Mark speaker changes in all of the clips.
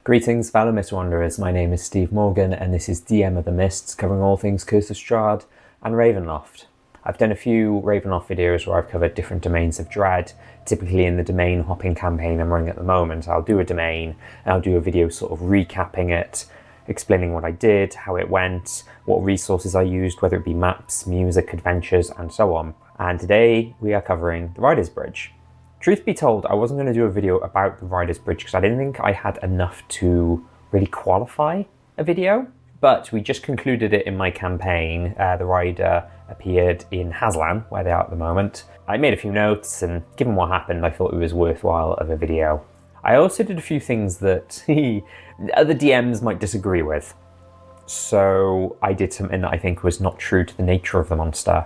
Speaker 1: Greetings fellow Mist Wanderers, my name is Steve Morgan and this is DM of the Mists, covering all things Curse of Strahd and Ravenloft. I've done a few Ravenloft videos where I've covered different domains of Dread. Typically in the domain hopping campaign I'm running at the moment, I'll do a domain and I'll do a video sort of recapping it, explaining what I did, how it went, what resources I used, whether it be maps, music, adventures and so on. And today we are covering the Rider's Bridge. Truth be told, I wasn't going to do a video about the Rider's Bridge because I didn't think I had enough to really qualify a video, but we just concluded it in my campaign. The Rider appeared in Hazlan, where they are at the moment. I made a few notes, and given what happened, I thought it was worthwhile of a video. I also did a few things that other DMs might disagree with. So I did something that I think was not true to the nature of the monster.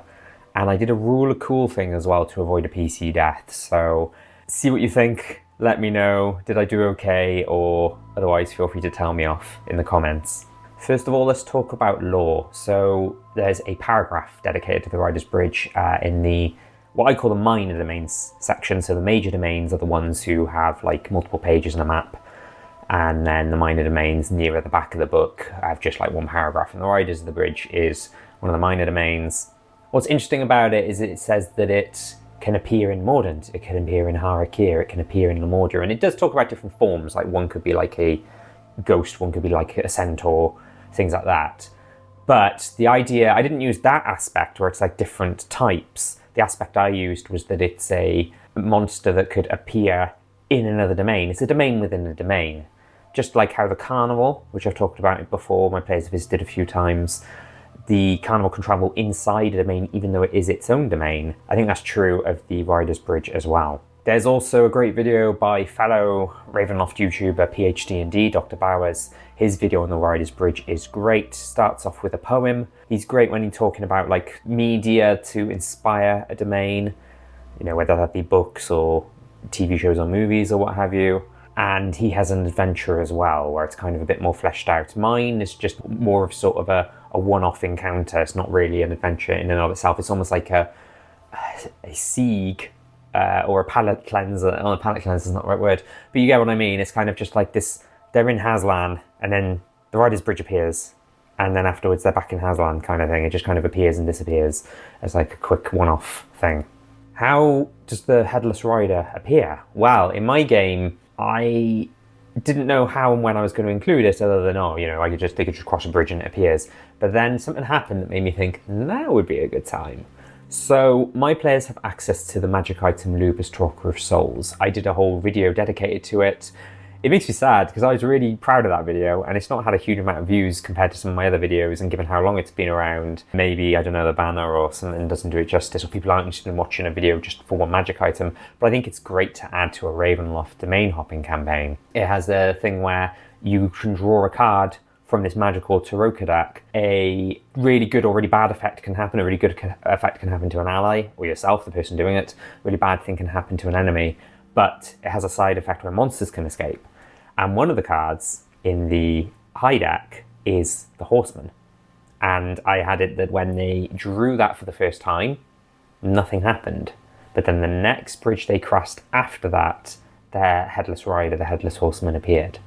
Speaker 1: And I did a rule of cool thing as well to avoid a PC death. So see what you think, let me know, did I do okay, or otherwise feel free to tell me off in the comments. First of all, let's talk about lore. So there's a paragraph dedicated to the Rider's Bridge in the, what I call the minor domains section. So the major domains are the ones who have like multiple pages and a map. And then the minor domains nearer the back of the book have just like one paragraph. And the Rider's of the Bridge is one of the minor domains. What's interesting about it is it says that it can appear in Mordant, it can appear in Harakir, it can appear in Lamordia, and it does talk about different forms, like one could be like a ghost, one could be like a centaur, things like that. But the idea, I didn't use that aspect where it's like different types. The aspect I used was that it's a monster that could appear in another domain. It's a domain within a domain. Just like how the Carnival, which I've talked about before, my players have visited a few times, the Carnival can travel inside a domain even though it is its own domain. I think that's true of the Rider's Bridge as well. There's also a great video by fellow Ravenloft YouTuber PhD&D, Dr. Bowers. His video on the Rider's Bridge is great. Starts off with a poem. He's great when he's talking about like media to inspire a domain, you know, whether that be books or TV shows or movies or what have you. And he has an adventure as well, where it's kind of a bit more fleshed out. Mine is just more of sort of a one-off encounter. It's not really an adventure in and of itself. It's almost like a siege or a palate cleanser. Oh, a palate cleanser is not the right word, but you get what I mean. It's kind of just like this, they're in Hazlan, and then the Rider's Bridge appears, and then afterwards they're back in Hazlan kind of thing. It just kind of appears and disappears as like a quick one-off thing. How does the Headless Rider appear? Well, in my game, I didn't know how and when I was going to include it, other than, oh, you know, they could just cross a bridge and it appears. But then something happened that made me think, that would be a good time. So my players have access to the magic item Lubus Talker of Souls. I did a whole video dedicated to it. It makes me sad because I was really proud of that video, and it's not had a huge amount of views compared to some of my other videos, and given how long it's been around, maybe, I don't know, the banner or something doesn't do it justice, or people aren't interested in watching a video just for one magic item. But I think it's great to add to a Ravenloft domain hopping campaign. It has a thing where you can draw a card from this magical Tarot deck. A really good or really bad effect can happen. A really good effect can happen to an ally, or yourself, the person doing it. A really bad thing can happen to an enemy, but it has a side effect where monsters can escape. And one of the cards in the high deck is the Horseman. And I had it that when they drew that for the first time, nothing happened. But then the next bridge they crossed after that, their Headless Rider, the Headless Horseman, appeared.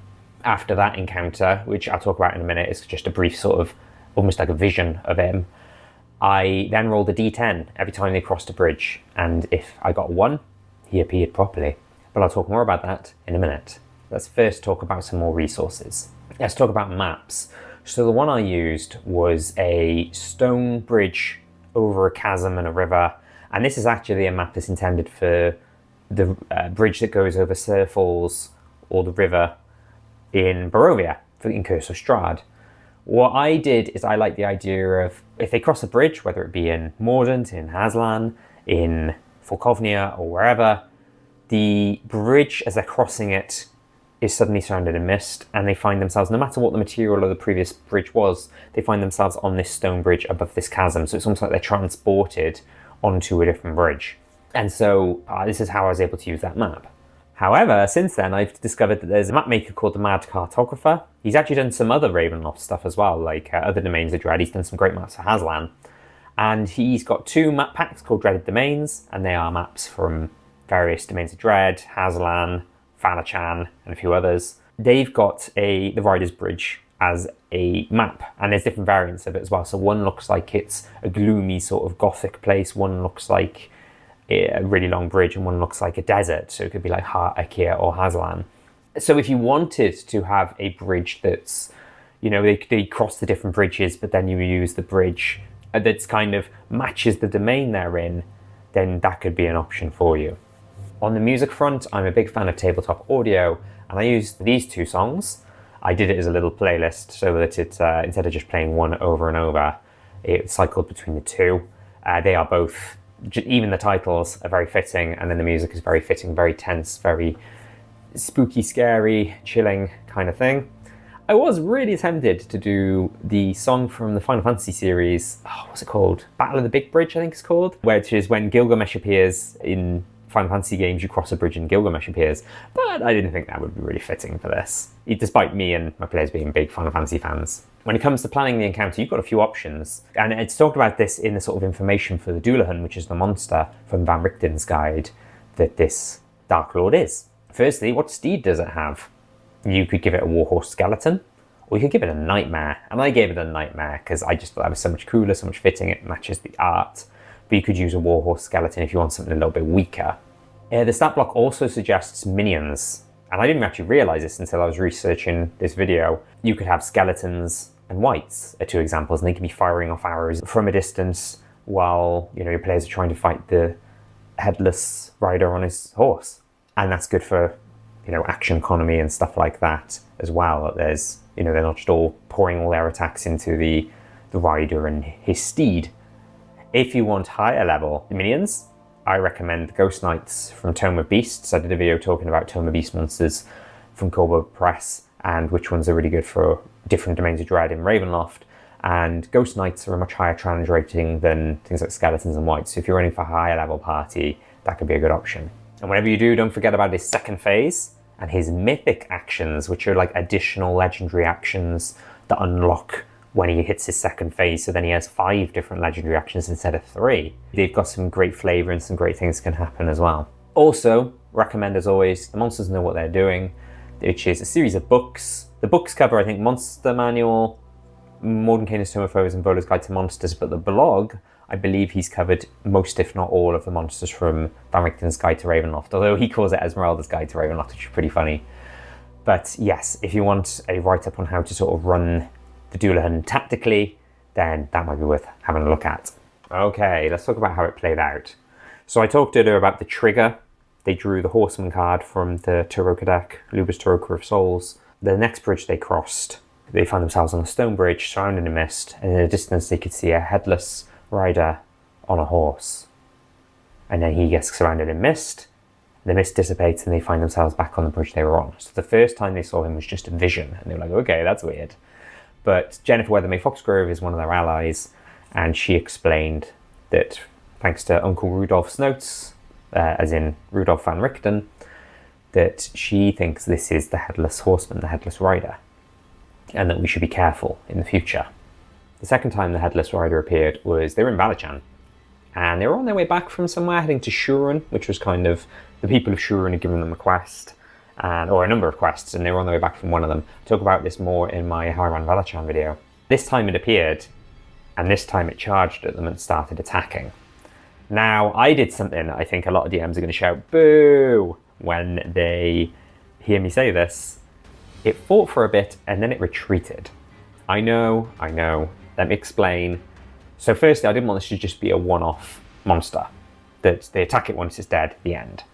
Speaker 1: After that encounter, which I'll talk about in a minute, is just a brief sort of, almost like a vision of him, I then rolled a d10 every time they crossed a bridge. And if I got 1, he appeared properly. But I'll talk more about that in a minute. Let's first talk about some more resources. Let's talk about maps. So the one I used was a stone bridge over a chasm and a river. And this is actually a map that's intended for the bridge that goes over Sir Falls or the river in Barovia, in Curse of Strahd. What I did is I like the idea of, if they cross a bridge, whether it be in Mordant, in Hazlan, in Falkovnia or wherever, the bridge as they're crossing it is suddenly surrounded in mist, and they find themselves, no matter what the material of the previous bridge was, they find themselves on this stone bridge above this chasm. So it's almost like they're transported onto a different bridge. And so this is how I was able to use that map. However, since then, I've discovered that there's a map maker called the Mad Cartographer. He's actually done some other Ravenloft stuff as well, like other domains of Dread. He's done some great maps for Hazlan. And he's got 2 map packs called Dreaded Domains, and they are maps from various domains of Dread, Hazlan, Valachan, and a few others. they've got the Rider's Bridge as a map, and there's different variants of it as well. So one looks like it's a gloomy sort of gothic place, one looks like a really long bridge, and one looks like a desert. So it could be like a.k.a. or Hazlan. So if you wanted to have a bridge that's, you know, they cross the different bridges, but then you use the bridge that's kind of matches the domain they're in, then that could be an option for you. On the music front, I'm a big fan of tabletop audio, and I used these two songs. I did it as a little playlist so that it, instead of just playing one over and over, it cycled between the two. They are both, even the titles are very fitting, and then the music is very fitting, very tense, very spooky, scary, chilling kind of thing. I was really tempted to do the song from the Final Fantasy series, what's it called? Battle of the Big Bridge, I think it's called, which is when Gilgamesh appears in Final Fantasy games, you cross a bridge and Gilgamesh appears, but I didn't think that would be really fitting for this, despite me and my players being big Final Fantasy fans. When it comes to planning the encounter, you've got a few options, and it's talked about this in the sort of information for the dullahan, which is the monster from Van Richten's guide that this Dark Lord is. Firstly, what steed does it have? You could give it a warhorse skeleton, or you could give it a nightmare, and I gave it a nightmare because I just thought that was so much cooler, so much fitting, it matches the art. But you could use a warhorse skeleton if you want something a little bit weaker. The stat block also suggests minions, and I didn't actually realise this until I was researching this video. You could have skeletons and wights are two examples, and they can be firing off arrows from a distance while, you know, your players are trying to fight the Headless Rider on his horse. And that's good for, you know, action economy and stuff like that as well. There's, you know, they're not just all pouring all their attacks into the rider and his steed. If you want higher level minions, I recommend the Ghost Knights from Tome of Beasts. I did a video talking about Tome of Beast monsters from Corbo Press and which ones are really good for different domains of dread in Ravenloft. And Ghost Knights are a much higher challenge rating than things like Skeletons and Wights. So if you're running for a higher level party, that could be a good option. And whenever you do, don't forget about his second phase and his mythic actions, which are like additional legendary actions that unlock when he hits his second phase. So then he has 5 different legendary actions instead of 3. They've got some great flavour and some great things can happen as well. Also, recommend as always, the monsters know what they're doing, which is a series of books. The books cover, I think, Monster Manual, Mordenkainen's Tome of Foes and Vola's Guide to Monsters, but the blog, I believe he's covered most, if not all, of the monsters from Van Richten's Guide to Ravenloft, although he calls it Esmeralda's Guide to Ravenloft, which is pretty funny. But yes, if you want a write-up on how to sort of run the dullahan tactically, then that might be worth having a look at. Okay, let's talk about how it played out. So I talked earlier about the trigger. They drew the Horseman card from the Tarokka deck, Luba's Tarokka of Souls. The next bridge they crossed, they found themselves on a stone bridge surrounded in mist, and in the distance they could see a Headless Rider on a horse. And then he gets surrounded in mist, the mist dissipates and they find themselves back on the bridge they were on. So the first time they saw him was just a vision, and they were like, okay, that's weird. But Jennifer Weathermay Foxgrove is one of their allies, and she explained that thanks to Uncle Rudolph's notes, as in Rudolph van Richten, that she thinks this is the Headless Horseman, the Headless Rider, and that we should be careful in the future. The second time the Headless Rider appeared was they were in Valachan, and they were on their way back from somewhere heading to Shuren, which was kind of, the people of Shuren had given them a quest, or a number of quests, and they were on their way back from one of them. I'll talk about this more in my Harran Valachan video. This time it appeared, and this time it charged at them and started attacking. Now, I did something I think a lot of DMs are going to shout boo when they hear me say this. It fought for a bit and then it retreated. I know, let me explain. So firstly, I didn't want this to just be a one-off monster, that they attack it once it's dead, the end.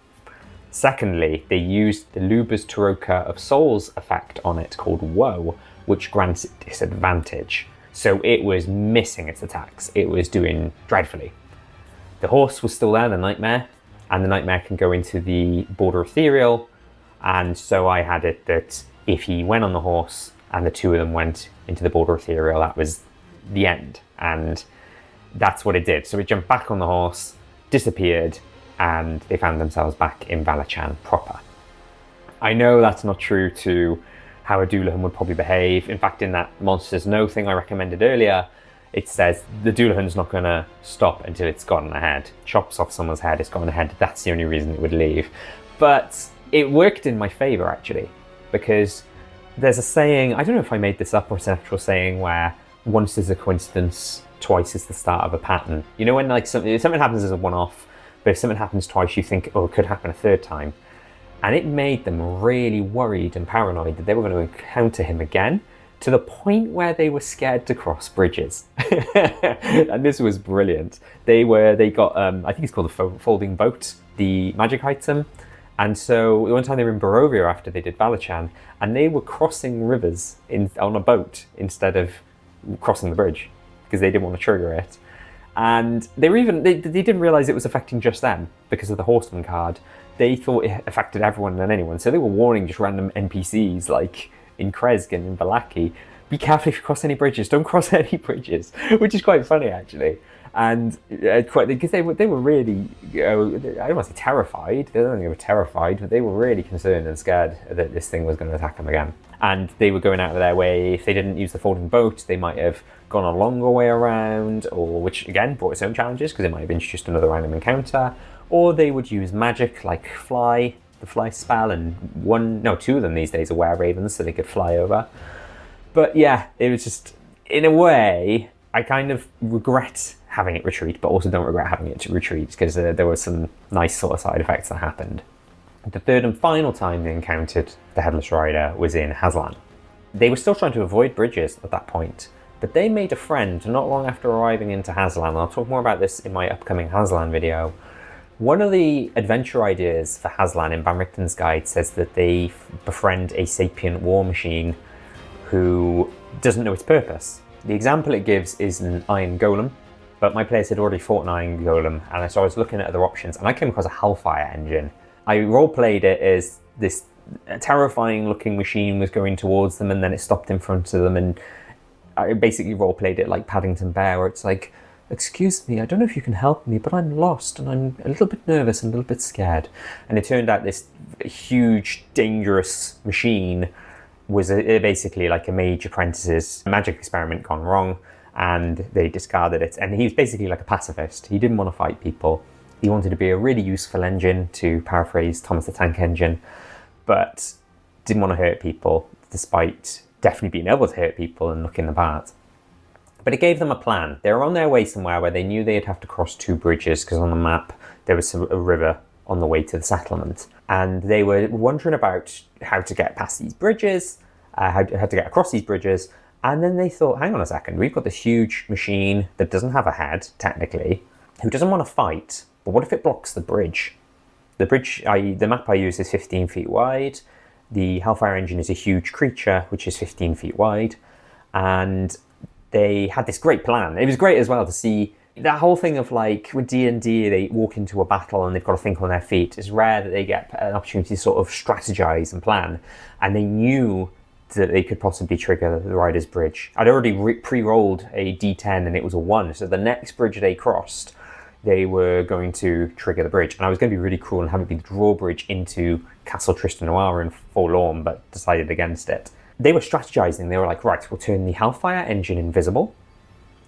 Speaker 1: Secondly, they used the Luba's Tarokka of Souls effect on it called Woe, which grants it disadvantage. So it was missing its attacks. It was doing dreadfully. The horse was still there, the Nightmare, and the Nightmare can go into the Border Ethereal, and so I had it that if he went on the horse and the two of them went into the Border Ethereal, that was the end. And that's what it did. So it jumped back on the horse, disappeared, and they found themselves back in Valachan proper. I know that's not true to how a dullahan would probably behave. In fact, in that Monsters Know thing I recommended earlier, it says the dullahan's not going to stop until it's gotten ahead. Chops off someone's head, it's gotten ahead. That's the only reason it would leave. But it worked in my favour, actually, because There's a saying, I don't know if I made this up or it's an actual saying, where once is a coincidence, twice is the start of a pattern. You know, when like something happens as a one-off, but if something happens twice, you think, oh, it could happen a third time. And it made them really worried and paranoid that they were going to encounter him again, to the point where they were scared to cross bridges. And this was brilliant. They got, I think it's called the folding boat, the magic item. And so one time they were in Barovia after they did Valachan, and they were crossing rivers on a boat instead of crossing the bridge, because they didn't want to trigger it. And they didn't realize it was affecting just them because of the Horseman card. They thought it affected everyone and anyone, so they were warning just random NPCs like in Kresk and in Valaki, be careful if you cross any bridges, don't cross any bridges, which is quite funny actually. And because they were really, I don't want to say terrified, I don't think they were terrified, but they were really concerned and scared that this thing was going to attack them again. And they were going out of their way. If they didn't use the folding boat, they might have gone a longer way around, or which again brought its own challenges because it might have introduced another random encounter. Or they would use magic like fly, the fly spell, and two of them these days are were-ravens, so they could fly over. But yeah, it was just, in a way, I kind of regret having it retreat, but also don't regret having it to retreat, because there were some nice sort of side effects that happened. The third and final time they encountered the Headless Rider was in Hazlan. They were still trying to avoid bridges at that point, but they made a friend not long after arriving into Hazlan. I'll talk more about this in my upcoming Hazlan video. One of the adventure ideas for Hazlan in Van Richten's guide says that they befriend a sapient war machine who doesn't know its purpose. The example it gives is an iron golem, but my players had already fought an iron golem, and so I was looking at other options, and I came across a Hellfire engine. I role-played it as this terrifying looking machine was going towards them, and then it stopped in front of them, and I basically role-played it like Paddington Bear, where it's like, excuse me, I don't know if you can help me, but I'm lost and I'm a little bit nervous and a little bit scared. And it turned out this huge, dangerous machine was basically like a mage apprentice's magic experiment gone wrong, and they discarded it. And he was basically like a pacifist. He didn't want to fight people. He wanted to be a really useful engine, to paraphrase Thomas the Tank Engine, but didn't want to hurt people, despite definitely being able to hurt people and looking the part. But it gave them a plan. They were on their way somewhere where they knew they'd have to cross two bridges, because on the map there was a river on the way to the settlement. And they were wondering about how to get past these bridges, how to get across these bridges. And then they thought, hang on a second, we've got this huge machine that doesn't have a head, technically, who doesn't want to fight. But what if it blocks the bridge? The map I use is 15 feet wide. The Hellfire engine is a huge creature, which is 15 feet wide. And they had this great plan. It was great as well to see that whole thing of like with D&D, they walk into a battle and they've got to think on their feet. It's rare that they get an opportunity to sort of strategize and plan. And they knew that they could possibly trigger the Rider's Bridge. I'd already pre-rolled a D10 and it was a 1. So the next bridge they crossed, they were going to trigger the bridge. And I was going to be really cruel and have it be the drawbridge into Castle Tristan Noir in Forlorn, but decided against it. They were strategizing. They were like, right, we'll turn the Hellfire engine invisible,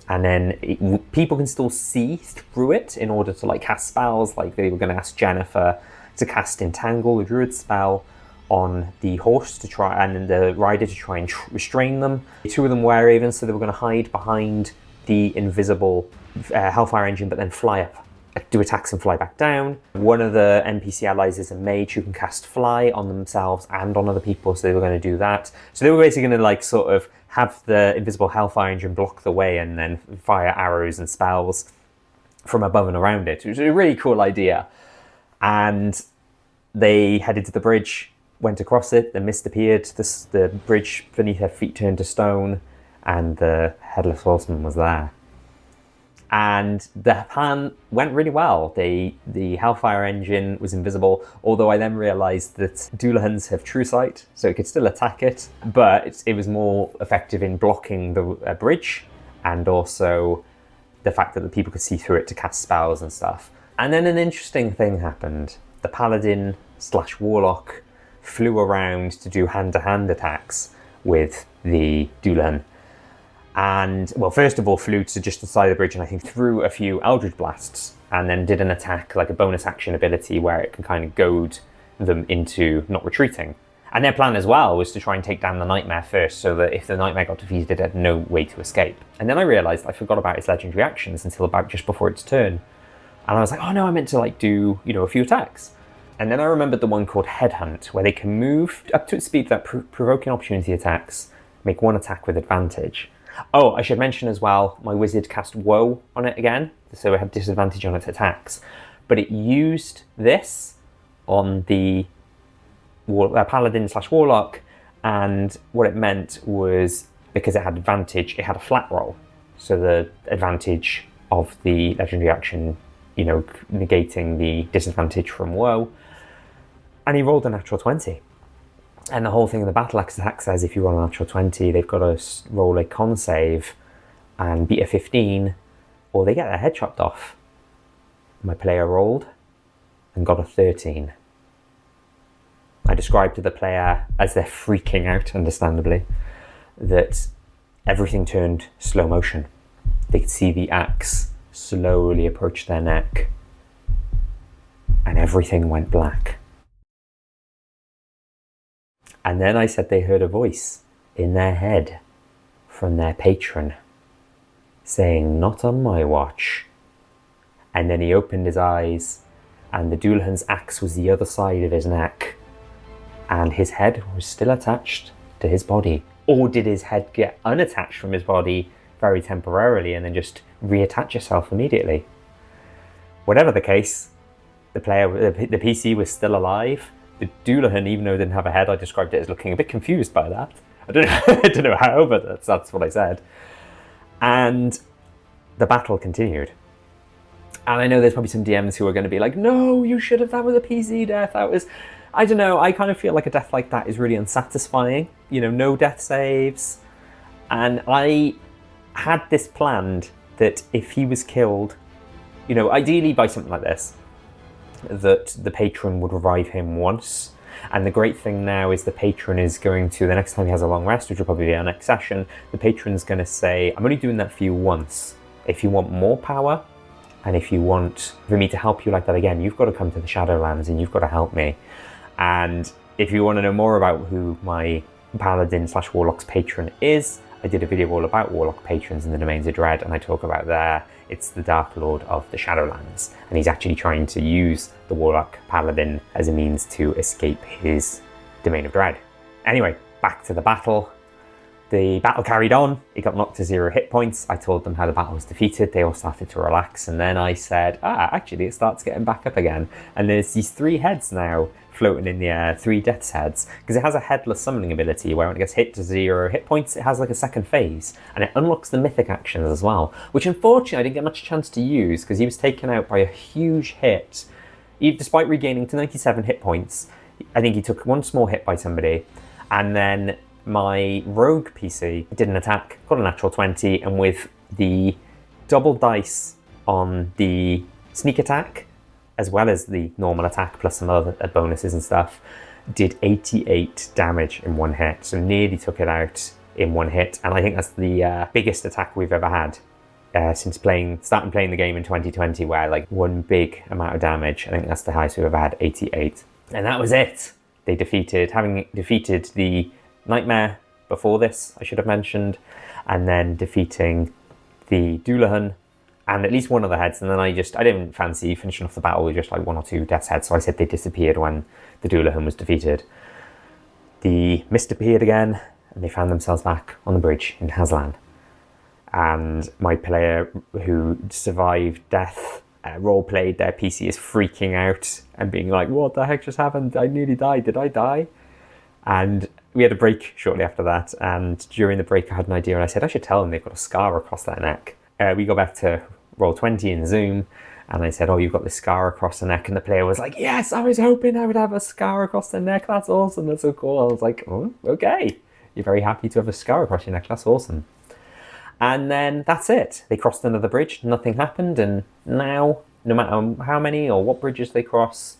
Speaker 1: and then people can still see through it in order to like cast spells. Like they were going to ask Jennifer to cast Entangle, the druid spell, on the horse to try, and then the rider to try and restrain them. Two of them were ravens, so they were going to hide behind the invisible Hellfire engine, but then fly up, do attacks and fly back down. One of the NPC allies is a mage who can cast fly on themselves and on other people, so they were going to do that. So they were basically going to like sort of have the invisible Hellfire engine block the way and then fire arrows and spells from above and around it, which was a really cool idea. And they headed to the bridge, went across it, the mist appeared, the bridge beneath their feet turned to stone, and the Headless Horseman was there. And the plan went really well. The Hellfire engine was invisible, although I then realised that dullahans have true sight, so it could still attack it, but it was more effective in blocking the bridge, and also the fact that the people could see through it to cast spells and stuff. And then an interesting thing happened. The paladin / warlock flew around to do hand-to-hand attacks with the dullahan. And, well, first of all, flew to just the side of the bridge and I think threw a few Eldritch Blasts, and then did an attack, like a bonus action ability, where it can kind of goad them into not retreating. And their plan as well was to try and take down the Nightmare first, so that if the Nightmare got defeated, it had no way to escape. And then I realised I forgot about its legendary actions until about just before its turn. And I was like, oh no, I meant to like do, a few attacks. And then I remembered the one called Headhunt, where they can move up to its speed without provoking opportunity attacks, make one attack with advantage. Oh, I should mention as well, my wizard cast Woe on it again, so it had disadvantage on its attacks. But it used this on the Paladin/Warlock, and what it meant was, because it had advantage, it had a flat roll. So the advantage of the legendary action, negating the disadvantage from Woe. And he rolled a natural 20. And the whole thing in the battle axe attack says if you roll a natural 20, they've got to roll a con save and beat a 15, or they get their head chopped off. My player rolled and got a 13. I described to the player, as they're freaking out, understandably, that everything turned slow motion. They could see the axe slowly approach their neck, and everything went black. And then I said they heard a voice in their head from their patron saying, "Not on my watch." And then he opened his eyes, and the dullahan's axe was the other side of his neck, and his head was still attached to his body. Or did his head get unattached from his body very temporarily and then just reattach itself immediately? Whatever the case, the PC was still alive. The dullahan, even though it didn't have a head, I described it as looking a bit confused by that. I don't know how, but that's what I said. And the battle continued. And I know there's probably some DMs who are going to be like, no, you should have, that was a PC death. That was, I don't know, I kind of feel like a death like that is really unsatisfying. No death saves. And I had this planned that if he was killed, ideally by something like this, that the patron would revive him once. And the great thing now is the patron is going to, the next time he has a long rest, which will probably be our next session, the patron's going to say, I'm only doing that for you once. If you want more power, and if you want for me to help you like that again, you've got to come to the Shadowlands and you've got to help me. And if you want to know more about who my Paladin/Warlock's patron is, I did a video all about Warlock patrons in the Domains of Dread, and I talk about there. It's the Dark Lord of the Shadowlands, and he's actually trying to use the Warlock Paladin as a means to escape his Domain of Dread. Anyway, back to the battle. The battle carried on. It got knocked to 0 hit points. I told them how the battle was defeated. They all started to relax, and then I said, actually it starts getting back up again. And there's these 3 heads now floating in the air, 3 death's heads, because it has a headless summoning ability where when it gets hit to 0 hit points, it has like a second phase, and it unlocks the mythic actions as well, which unfortunately I didn't get much chance to use because he was taken out by a huge hit. Despite regaining to 97 hit points, I think he took 1 small hit by somebody, and then my rogue PC did an attack, got a natural 20, and with the double dice on the sneak attack, as well as the normal attack plus some other bonuses and stuff, did 88 damage in 1 hit. So nearly took it out in 1 hit. And I think that's the biggest attack we've ever had since starting playing the game in 2020, where like 1 big amount of damage. I think that's the highest we've ever had, 88. And that was it. Having defeated the Nightmare before this, I should have mentioned, and then defeating the dullahan, and at least 1 of the heads, and then I didn't fancy finishing off the battle with just like 1 or 2 death's heads, so I said they disappeared when the dullahan was defeated. The mist appeared again, and they found themselves back on the bridge in Hazlan. And my player who survived death, role-played, their PC is freaking out and being like, what the heck just happened? I nearly died. Did I die? And we had a break shortly after that, and during the break I had an idea, and I said I should tell them they've got a scar across their neck. We go back to Roll20 in Zoom, and I said, you've got this scar across the neck, and the player was like, yes, I was hoping I would have a scar across the neck, that's awesome, that's so cool. I was like, oh, okay, you're very happy to have a scar across your neck, that's awesome. And then that's it. They crossed another bridge, nothing happened, and now, no matter how many or what bridges they cross,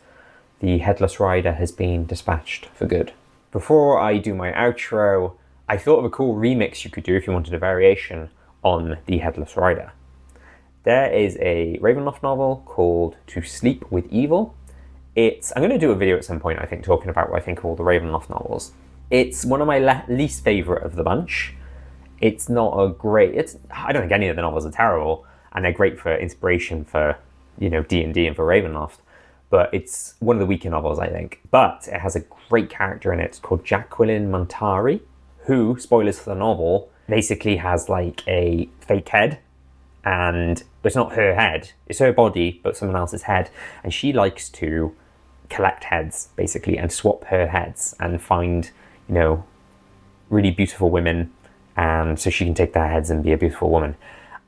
Speaker 1: the Headless Rider has been dispatched for good. Before I do my outro, I thought of a cool remix you could do if you wanted a variation on the Headless Rider. There is a Ravenloft novel called To Sleep with Evil. I'm going to do a video at some point, I think, talking about what I think of all the Ravenloft novels. It's one of my least favourite of the bunch. It's not a great... I don't think any of the novels are terrible, and they're great for inspiration for, you know, D&D and for Ravenloft. But it's one of the weaker novels, I think. But it has a great character in it called Jacqueline Montarri, who, spoilers for the novel, basically has like a fake head. And it's not her head, it's her body, but someone else's head. And she likes to collect heads, basically, and swap her heads and find, you know, really beautiful women. And so she can take their heads and be a beautiful woman.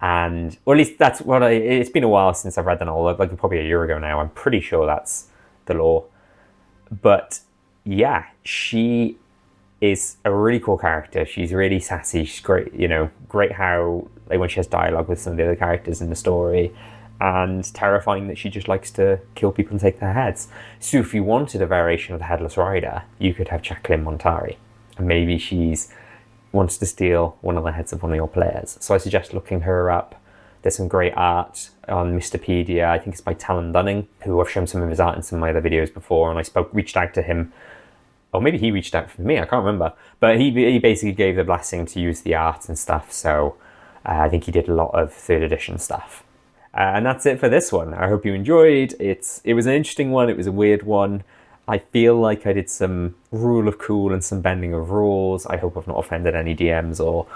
Speaker 1: And, or at least that's what it's been a while since I've read the novel, like probably a year ago now. I'm pretty sure that's the law. But yeah, she is a really cool character. She's really sassy. She's great, you know, great how, like when she has dialogue with some of the other characters in the story, and terrifying that she just likes to kill people and take their heads. So if you wanted a variation of the Headless Rider, you could have Jacqueline Montarri. And maybe she's wants to steal one of the heads of one of your players. So I suggest looking her up. There's some great art on Mrpedia. I think it's by Talon Dunning, who I've shown some of his art in some of my other videos before, and I reached out to him. Or maybe he reached out for me, I can't remember. But he basically gave the blessing to use the art and stuff, so I think he did a lot of 3rd edition stuff. And that's it for this one. I hope you enjoyed. It was an interesting one, it was a weird one. I feel like I did some rule of cool and some bending of rules. I hope I've not offended any DMs or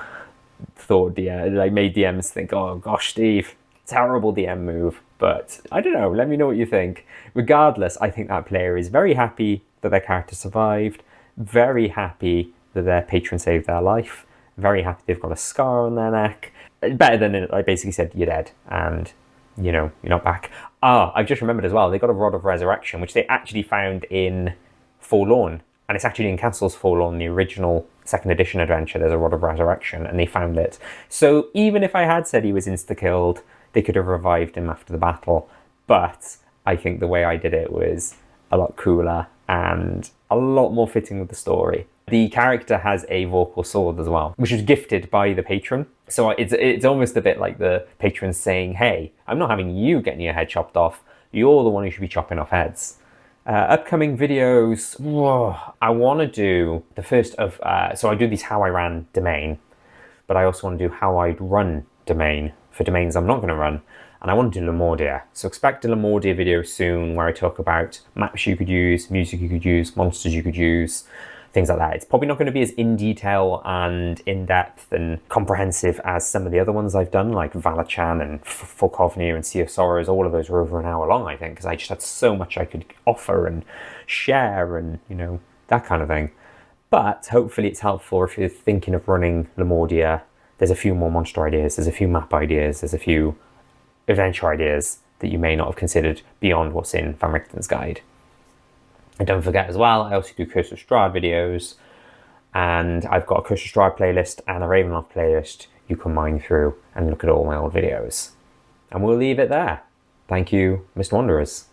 Speaker 1: made DMs think, oh gosh, Steve, terrible DM move. But I don't know, let me know what you think. Regardless, I think that player is very happy that their character survived, very happy that their patron saved their life, very happy they've got a scar on their neck. Better than I basically said, you're dead, and you know, you're not back. I've just remembered as well, they got a Rod of Resurrection, which they actually found in Forlorn, and it's actually in Castles Forlorn, the original 2nd edition adventure, there's a Rod of Resurrection, and they found it. So even if I had said he was insta-killed, they could have revived him after the battle, but I think the way I did it was a lot cooler and a lot more fitting with the story. The character has a Vorpal sword as well, which was gifted by the patron. So it's almost a bit like the patron saying, hey, I'm not having you getting your head chopped off. You're the one who should be chopping off heads. Upcoming videos, I want to do the first of, so I do these how I ran domain, but I also want to do how I'd run domain for domains I'm not going to run. And I want to do Lemordia. So expect a Lemordia video soon where I talk about maps you could use, music you could use, monsters you could use, things like that. It's probably not going to be as in detail and in-depth and comprehensive as some of the other ones I've done, like Valachan and Folkovnia and Sea of Sorrows. All of those were over an hour long, I think, because I just had so much I could offer and share and, you know, that kind of thing. But hopefully it's helpful if you're thinking of running Lemordia. There's a few more monster ideas, there's a few map ideas, there's a few adventure ideas that you may not have considered beyond what's in Van Richten's guide. And don't forget as well, I also do Curse of Strahd videos, and I've got a Curse of Strahd playlist and a Ravenloft playlist you can mine through and look at all my old videos. And we'll leave it there. Thank you, Mr. Wanderers.